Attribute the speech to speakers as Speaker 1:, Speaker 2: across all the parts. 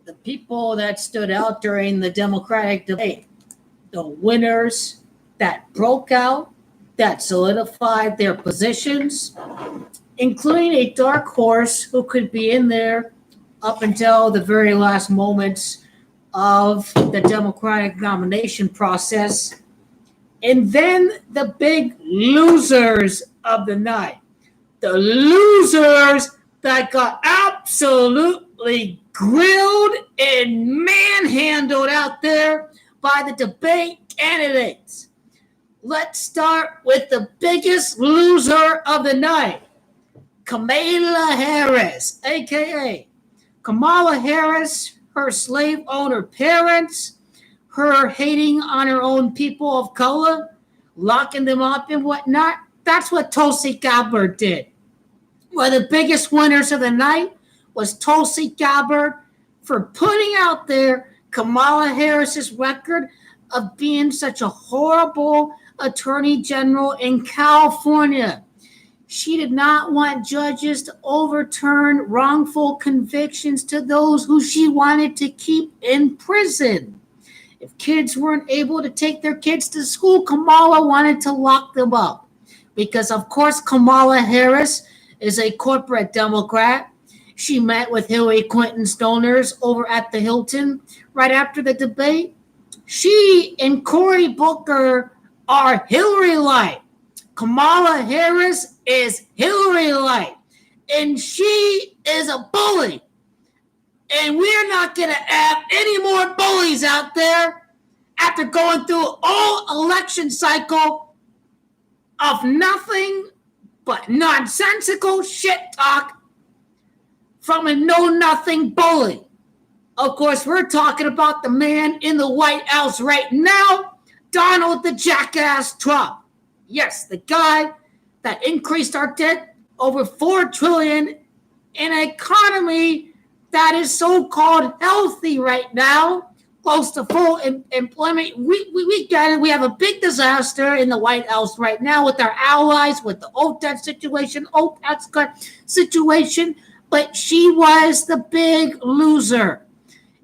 Speaker 1: the people that stood out during the Democratic debate, the winners that broke out, that solidified their positions, including a dark horse who could be in there up until the very last moments of the Democratic nomination process. And then the big losers of the night, the losers that got absolutely grilled and manhandled out there by the debate candidates. Let's start with the biggest loser of the night, Kamala Harris, aka Kamala Harris, her slave owner parents, her hating on her own people of color, locking them up and whatnot. That's what Tulsi Gabbard did. One of the biggest winners of the night was Tulsi Gabbard for putting out there Kamala Harris's record of being such a horrible attorney general in California. She did not want judges to overturn wrongful convictions to those who she wanted to keep in prison. If kids weren't able to take their kids to school, Kamala wanted to lock them up. Because, of course, Kamala Harris is a corporate Democrat. She met with Hillary Clinton's donors over at the Hilton right after the debate. She and Cory Booker are Hillary-like. Kamala Harris is Hillary-like. And she is a bully. And we're not going to have any more bullies out there after going through all election cycle of nothing but nonsensical shit talk from a know-nothing bully. Of course, we're talking about the man in the White House right now, Donald the Jackass Trump. Yes, the guy that increased our debt over $4 trillion in an economy that is so-called healthy right now, close to full employment. We get it. We have a big disaster in the White House right now with our allies, with the OPEC situation, but she was the big loser.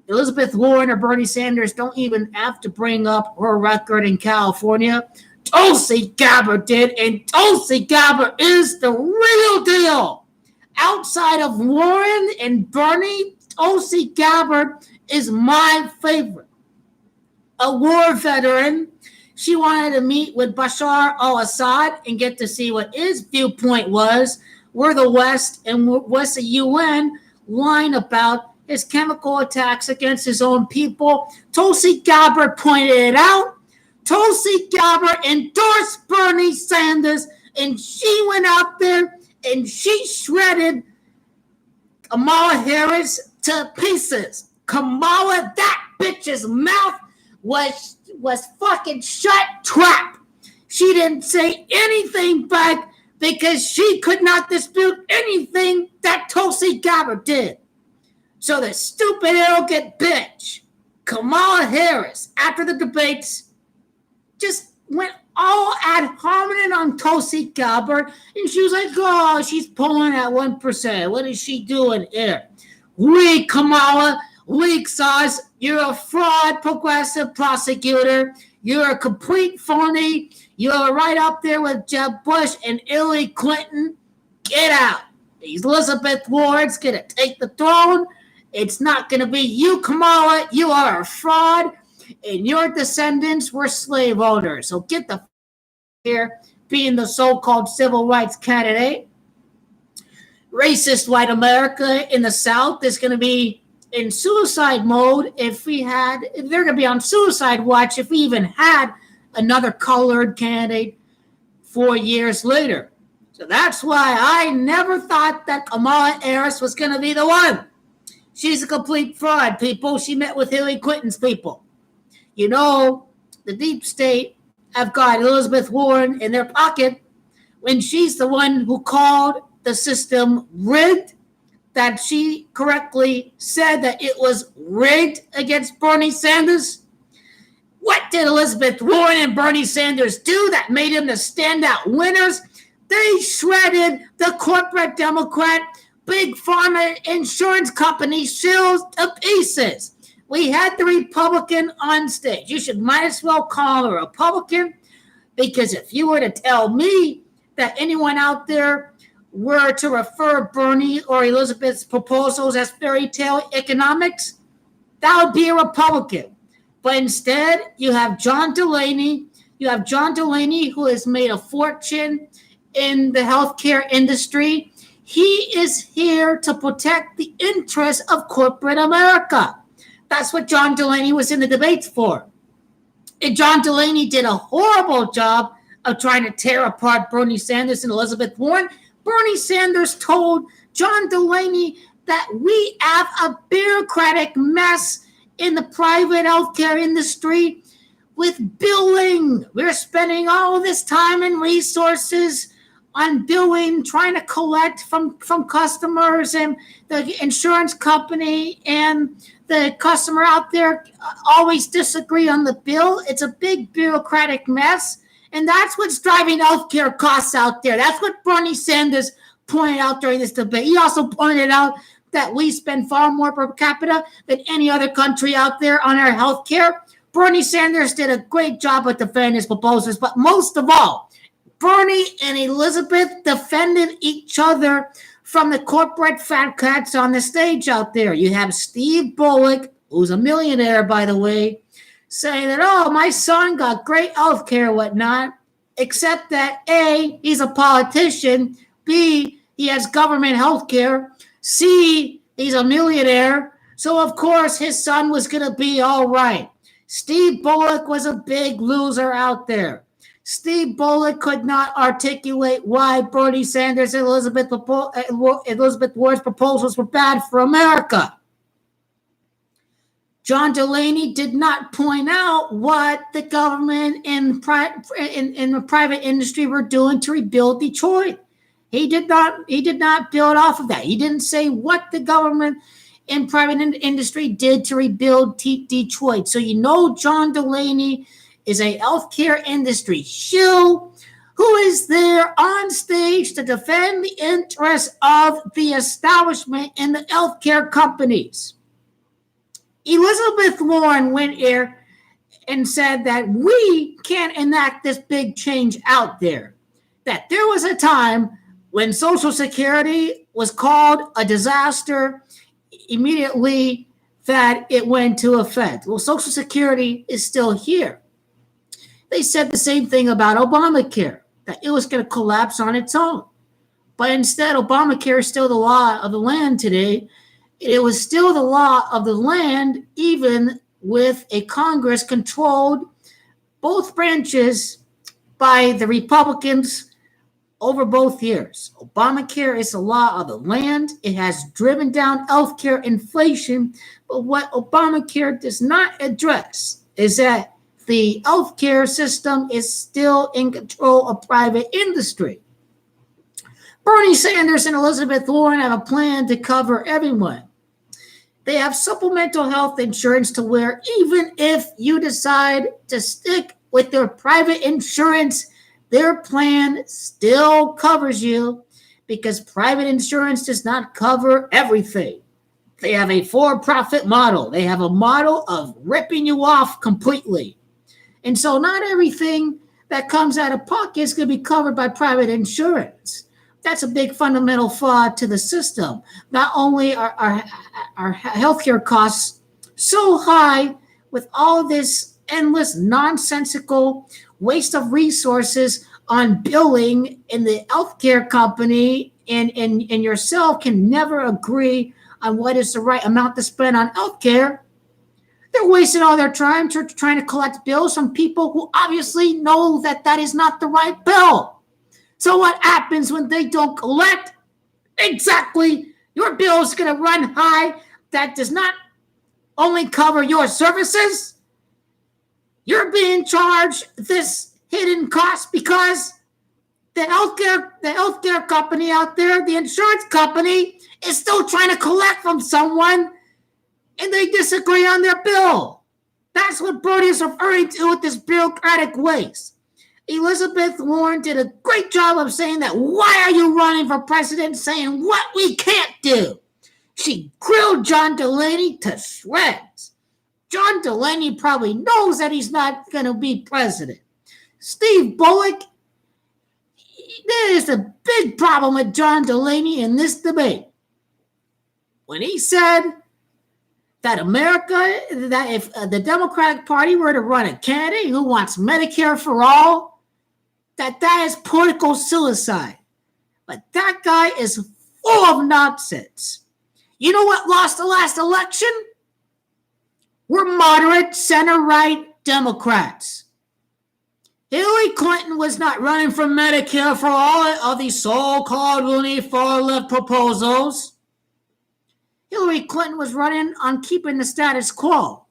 Speaker 1: Elizabeth Warren or Bernie Sanders don't even have to bring up her record in California. Tulsi Gabbard did, and Tulsi Gabbard is the real deal. Outside of Warren and Bernie, Tulsi Gabbard is my favorite. A war veteran, she wanted to meet with Bashar al-Assad and get to see what his viewpoint was, where the West and what's the UN lying about his chemical attacks against his own people. Tulsi Gabbard pointed it out. Tulsi Gabbard endorsed Bernie Sanders, and she went out there and she shredded Kamala Harris to pieces. Kamala, that bitch's mouth was fucking shut trap. She didn't say anything back because she could not dispute anything that Tulsi Gabbard did. So the stupid, arrogant bitch, Kamala Harris, after the debates, just went all ad hominem on Tulsi Gabbard, and she was like, oh, she's pulling at 1%. What is she doing here? Weak, Kamala, weak sauce. You're a fraud, progressive prosecutor. You're a complete phony. You're right up there with Jeb Bush and Hillary Clinton. Get out. Elizabeth Warren's going to take the throne. It's not going to be you, Kamala. You are a fraud, and your descendants were slave owners. So get the here, being the so-called civil rights candidate. Racist white America in the South is going to be in suicide mode if they're going to be on suicide watch if we even had another colored candidate 4 years later. So that's why I never thought that Kamala Harris was going to be the one. She's a complete fraud, people. She met with Hillary Clinton's people. You know, the deep state have got Elizabeth Warren in their pocket when she's the one who called the system rigged, that she correctly said that it was rigged against Bernie Sanders. What did Elizabeth Warren and Bernie Sanders do that made them the standout winners? They shredded the corporate Democrat big pharma insurance company shills to pieces. We had the Republican on stage. You might as well call a Republican, because if you were to tell me that anyone out there were to refer Bernie or Elizabeth's proposals as fairy tale economics, that would be a Republican. But instead, you have John Delaney. You have John Delaney, who has made a fortune in the healthcare industry. He is here to protect the interests of corporate America. That's what John Delaney was in the debates for. And John Delaney did a horrible job of trying to tear apart Bernie Sanders and Elizabeth Warren. Bernie Sanders told John Delaney that we have a bureaucratic mess in the private healthcare industry with billing. We're spending all this time and resources on billing, trying to collect from customers, and the insurance company and the customer out there always disagree on the bill. It's a big bureaucratic mess, and that's what's driving healthcare costs out there. That's what Bernie Sanders pointed out during this debate. He also pointed out that we spend far more per capita than any other country out there on our healthcare. Bernie Sanders did a great job at defending his proposals, but most of all, Bernie and Elizabeth defended each other from the corporate fat cats on the stage out there. You have Steve Bullock, who's a millionaire, by the way, saying that, oh, my son got great health care, whatnot, except that A, he's a politician, B, he has government health care, C, he's a millionaire, so of course his son was going to be all right. Steve Bullock was a big loser out there. Steve Bullock could not articulate why Bernie Sanders and Elizabeth Warren's proposals were bad for America. John Delaney did not point out what the government and the private industry were doing to rebuild Detroit. He did not build off of that. He didn't say what the government and private industry did to rebuild Detroit. So you know John Delaney is a healthcare industry shill who is there on stage to defend the interests of the establishment and the healthcare companies. Elizabeth Warren went here and said that we can't enact this big change out there. That there was a time when Social Security was called a disaster immediately that it went into effect. Well, Social Security is still here. They said the same thing about Obamacare, that it was going to collapse on its own. But instead, Obamacare is still the law of the land today. It was still the law of the land, even with a Congress controlled both branches by the Republicans over both years. Obamacare is the law of the land. It has driven down healthcare inflation. But what Obamacare does not address is that the healthcare system is still in control of private industry. Bernie Sanders and Elizabeth Warren have a plan to cover everyone. They have supplemental health insurance to where even if you decide to stick with their private insurance, their plan still covers you because private insurance does not cover everything. They have a for-profit model. They have a model of ripping you off completely. And so not everything that comes out of pocket is going to be covered by private insurance. That's a big fundamental flaw to the system. Not only are our healthcare costs so high with all this endless nonsensical waste of resources on billing, and the healthcare company and yourself can never agree on what is the right amount to spend on healthcare. They're wasting all their time trying to collect bills from people who obviously know that that is not the right bill. So what happens when they don't collect? Exactly. Your bill is going to run high. That does not only cover your services. You're being charged this hidden cost because the healthcare company out there, the insurance company, is still trying to collect from someone, and they disagree on their bill. That's what Bernie is referring to with this bureaucratic waste. Elizabeth Warren did a great job of saying that, why are you running for president, saying what we can't do? She grilled John Delaney to shreds. John Delaney probably knows that he's not going to be president. Steve Bullock, there is a big problem with John Delaney in this debate. When he said that if the Democratic Party were to run a candidate who wants Medicare for all, that is political suicide. But that guy is full of nonsense. You know what lost the last election? We're moderate, center-right Democrats. Hillary Clinton was not running for Medicare for all of these so-called loony far-left proposals. Hillary Clinton was running on keeping the status quo.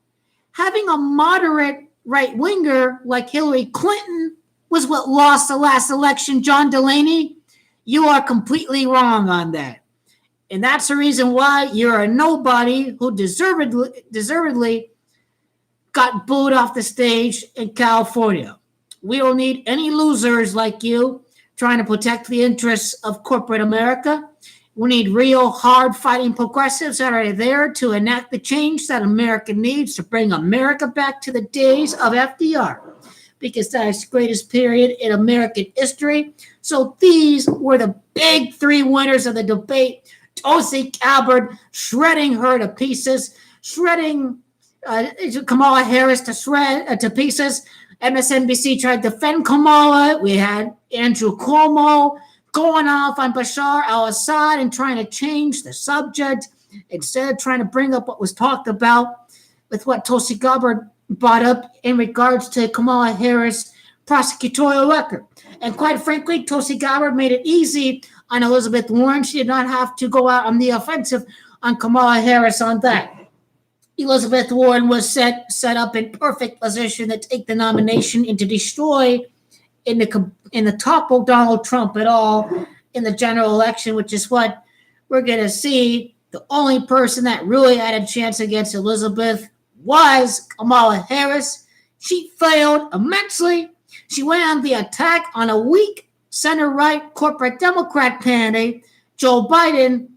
Speaker 1: Having a moderate right-winger like Hillary Clinton was what lost the last election. John Delaney, you are completely wrong on that. And that's the reason why you're a nobody who deservedly got booed off the stage in California. We don't need any losers like you trying to protect the interests of corporate America. We need real hard-fighting progressives that are there to enact the change that America needs to bring America back to the days of FDR, because that is the greatest period in American history. So these were the big three winners of the debate. Tulsi Gabbard shredding her to pieces, shredding Kamala Harris to pieces. MSNBC tried to defend Kamala. We had Andrew Cuomo going off on Bashar al-Assad and trying to change the subject instead of trying to bring up what was talked about with what Tulsi Gabbard brought up in regards to Kamala Harris' prosecutorial record. And quite frankly, Tulsi Gabbard made it easy on Elizabeth Warren. She did not have to go out on the offensive on Kamala Harris on that. Elizabeth Warren was set up in perfect position to take the nomination and to destroy in the topple Donald Trump at all in the general election, which is what we're going to see. The only person that really had a chance against Elizabeth was Kamala Harris. She failed immensely. She went on the attack on a weak center-right corporate Democrat candidate, Joe Biden,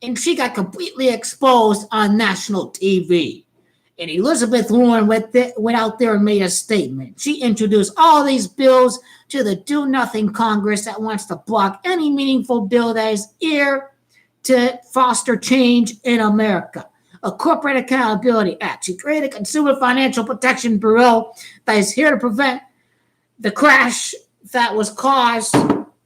Speaker 1: and she got completely exposed on national TV. And Elizabeth Warren went out there and made a statement. She introduced all these bills to the do-nothing Congress that wants to block any meaningful bill that is here to foster change in America. A Corporate Accountability Act. She created a Consumer Financial Protection Bureau that is here to prevent the crash that was caused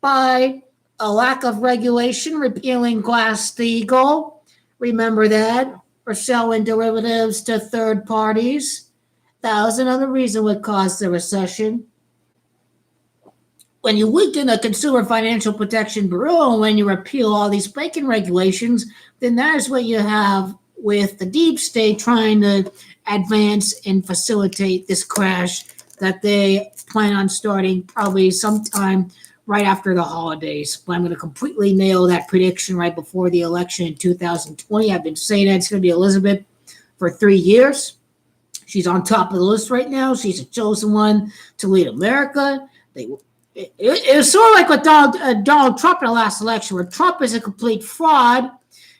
Speaker 1: by a lack of regulation, repealing Glass-Steagall. Remember that? Or selling derivatives to third parties. That was another reason what caused the recession. When you weaken the Consumer Financial Protection Bureau and when you repeal all these banking regulations, then that is what you have with the deep state trying to advance and facilitate this crash that they plan on starting probably sometime right after the holidays. But I'm going to completely nail that prediction right before the election in 2020. I've been saying that it's going to be Elizabeth for 3 years. She's on top of the list right now. She's the chosen one to lead America. It was sort of like with Donald Trump in the last election, where Trump is a complete fraud.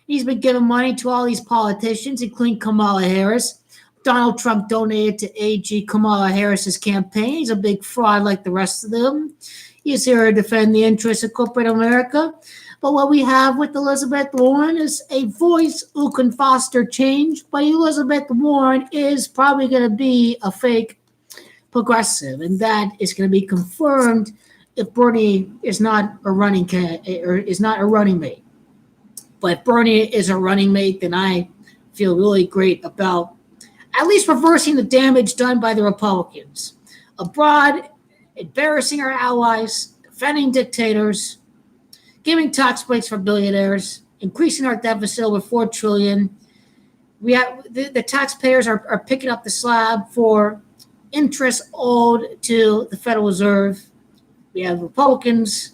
Speaker 1: He's been giving money to all these politicians, including Kamala Harris. Donald Trump donated to AG Kamala Harris's campaign. He's a big fraud like the rest of them. He's here to defend the interests of corporate America. But what we have with Elizabeth Warren is a voice who can foster change. But Elizabeth Warren is probably going to be a fake progressive, and that is going to be confirmed if Bernie is not a running mate. But if Bernie is a running mate, then I feel really great about at least reversing the damage done by the Republicans. Abroad, embarrassing our allies, defending dictators, giving tax breaks for billionaires, increasing our deficit over $4 trillion. We have the taxpayers are picking up the slab for interest owed to the Federal Reserve. We have Republicans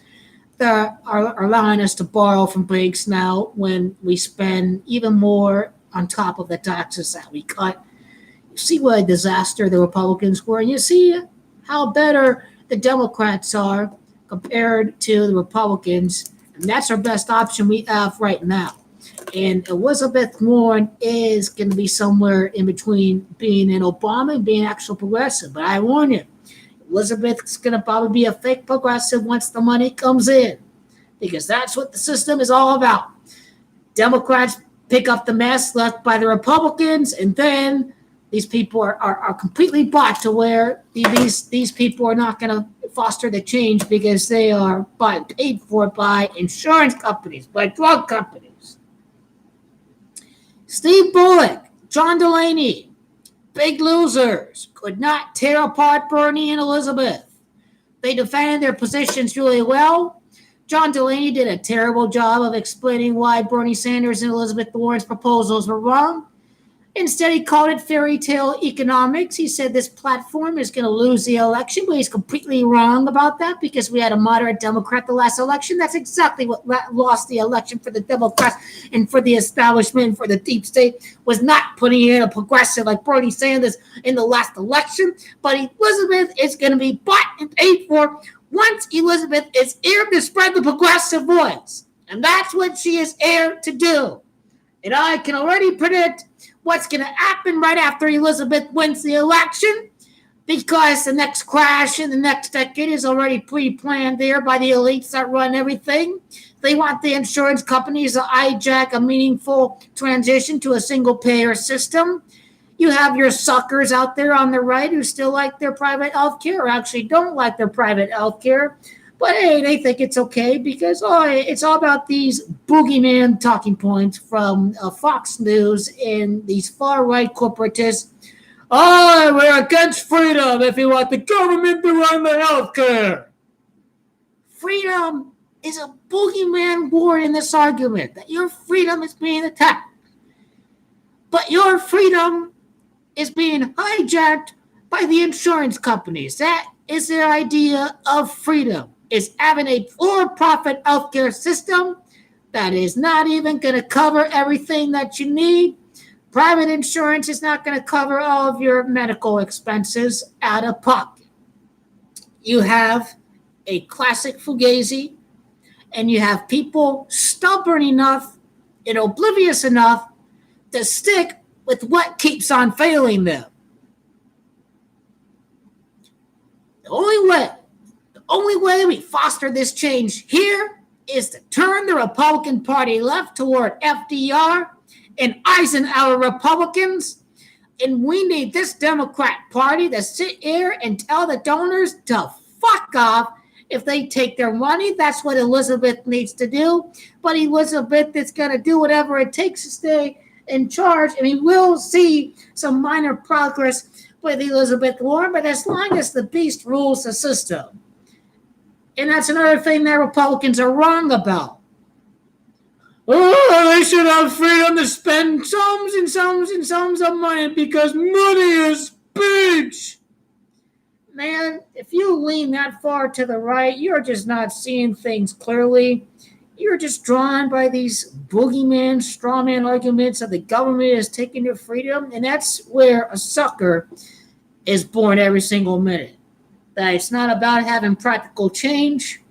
Speaker 1: that are allowing us to borrow from banks now when we spend even more on top of the taxes that we cut. You see what a disaster the Republicans were, and you see how better the Democrats are compared to the Republicans. And that's our best option we have right now. And Elizabeth Warren is going to be somewhere in between being an Obama and being actual progressive. But I warn you, Elizabeth's going to probably be a fake progressive once the money comes in, because that's what the system is all about. Democrats pick up the mess left by the Republicans, and then these people are completely bought to where these people are not going to foster the change because they are paid for by insurance companies, by drug companies. Steve Bullock, John Delaney, big losers, could not tear apart Bernie and Elizabeth. They defended their positions really well. John Delaney did a terrible job of explaining why Bernie Sanders and Elizabeth Warren's proposals were wrong. Instead, he called it fairy tale economics. He said this platform is going to lose the election, but he's completely wrong about that because we had a moderate Democrat the last election. That's exactly what lost the election for the Democrats and for the establishment, for the deep state, was not putting in a progressive like Bernie Sanders in the last election. But Elizabeth is going to be bought and paid for once Elizabeth is here to spread the progressive voice. And that's what she is here to do. And I can already predict what's going to happen right after Elizabeth wins the election, because the next crash in the next decade is already pre-planned there by the elites that run everything. They want the insurance companies to hijack a meaningful transition to a single-payer system. You have your suckers out there on the right who still like their private health care, or actually don't like their private health care. But hey, they think it's okay because it's all about these boogeyman talking points from Fox News and these far-right corporatists. Oh, we're against freedom if you want the government to run the health care. Freedom is a boogeyman word in this argument, that your freedom is being attacked. But your freedom is being hijacked by the insurance companies. That is their idea of freedom. Is having a for-profit healthcare system that is not even going to cover everything that you need. Private insurance is not going to cover all of your medical expenses out of pocket. You have a classic fugazi, and you have people stubborn enough and oblivious enough to stick with what keeps on failing them. The only way we foster this change here is to turn the Republican Party left toward FDR and Eisenhower Republicans. And we need this Democrat Party to sit here and tell the donors to fuck off if they take their money. That's what Elizabeth needs to do. But Elizabeth is going to do whatever it takes to stay in charge. And we will see some minor progress with Elizabeth Warren, but as long as the beast rules the system. And that's another thing that Republicans are wrong about. Oh, they should have freedom to spend sums and sums and sums of money because money is bitch. Man, if you lean that far to the right, you're just not seeing things clearly. You're just drawn by these boogeyman, strawman arguments that the government is taking your freedom. And that's where a sucker is born every single minute. That it's not about having practical change.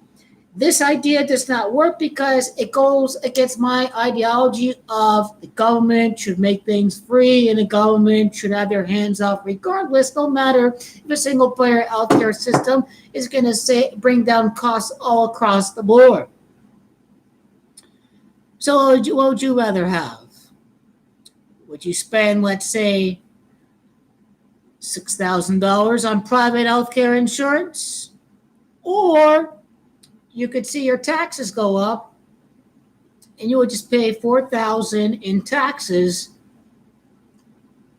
Speaker 1: This idea does not work because it goes against my ideology of the government should make things free and the government should have their hands off regardless, no matter if a single-player healthcare system is going to bring down costs all across the board. So what would you rather have? Would you spend, let's say, $6,000 on private healthcare insurance? Or you could see your taxes go up and you would just pay $4,000 in taxes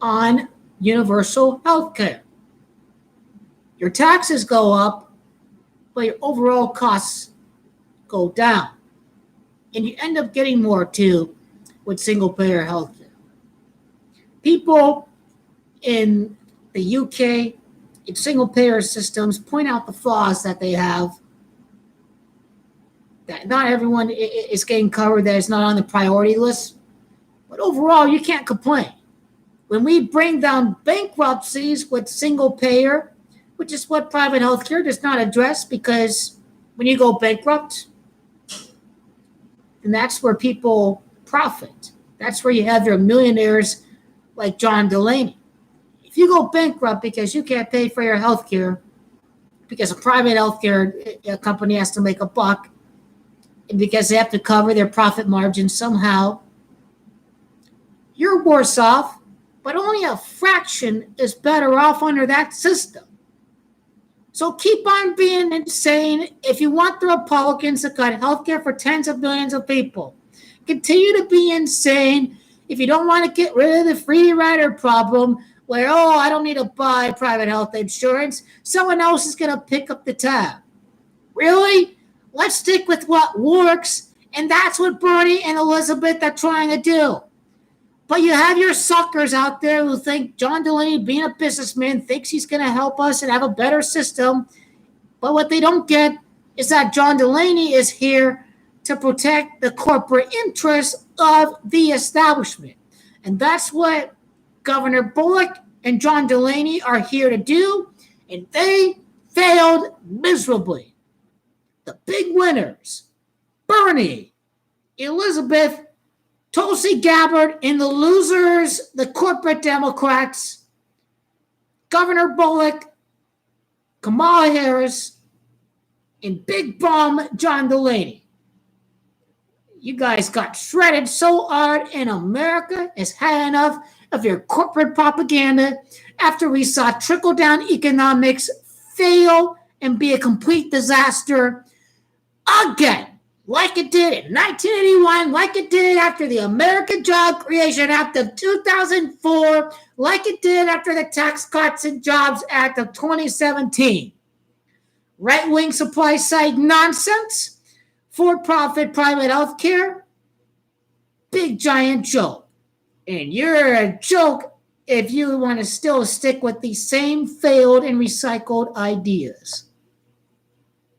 Speaker 1: on universal health care. Your taxes go up, but your overall costs go down. And you end up getting more too with single-payer health care. People in the UK, in single-payer systems, point out the flaws that they have. That not everyone is getting covered, that is not on the priority list. But overall, you can't complain. When we bring down bankruptcies with single-payer, which is what private healthcare does not address, because when you go bankrupt, and that's where people profit. That's where you have your millionaires like John Delaney. If you go bankrupt because you can't pay for your health care, because a private healthcare company has to make a buck, and because they have to cover their profit margin somehow, you're worse off, but only a fraction is better off under that system. So keep on being insane if you want the Republicans to cut healthcare for tens of millions of people. Continue to be insane if you don't want to get rid of the free rider problem where, oh, I don't need to buy private health insurance. Someone else is going to pick up the tab. Really? Let's stick with what works, and that's what Bernie and Elizabeth are trying to do. But you have your suckers out there who think John Delaney, being a businessman, thinks he's going to help us and have a better system. But what they don't get is that John Delaney is here to protect the corporate interests of the establishment. And that's what Governor Bullock and John Delaney are here to do. And they failed miserably. The big winners, Bernie, Elizabeth, Tulsi Gabbard, and the losers, the corporate Democrats, Governor Bullock, Kamala Harris, and Big Bum John Delaney. You guys got shredded so hard, and America has had enough of your corporate propaganda after we saw trickle-down economics fail and be a complete disaster again. Like it did in 1981, like it did after the American Job Creation Act of 2004, like it did after the Tax Cuts and Jobs Act of 2017. Right-wing supply-side nonsense, for-profit private health care, big giant joke. And you're a joke if you want to still stick with the same failed and recycled ideas.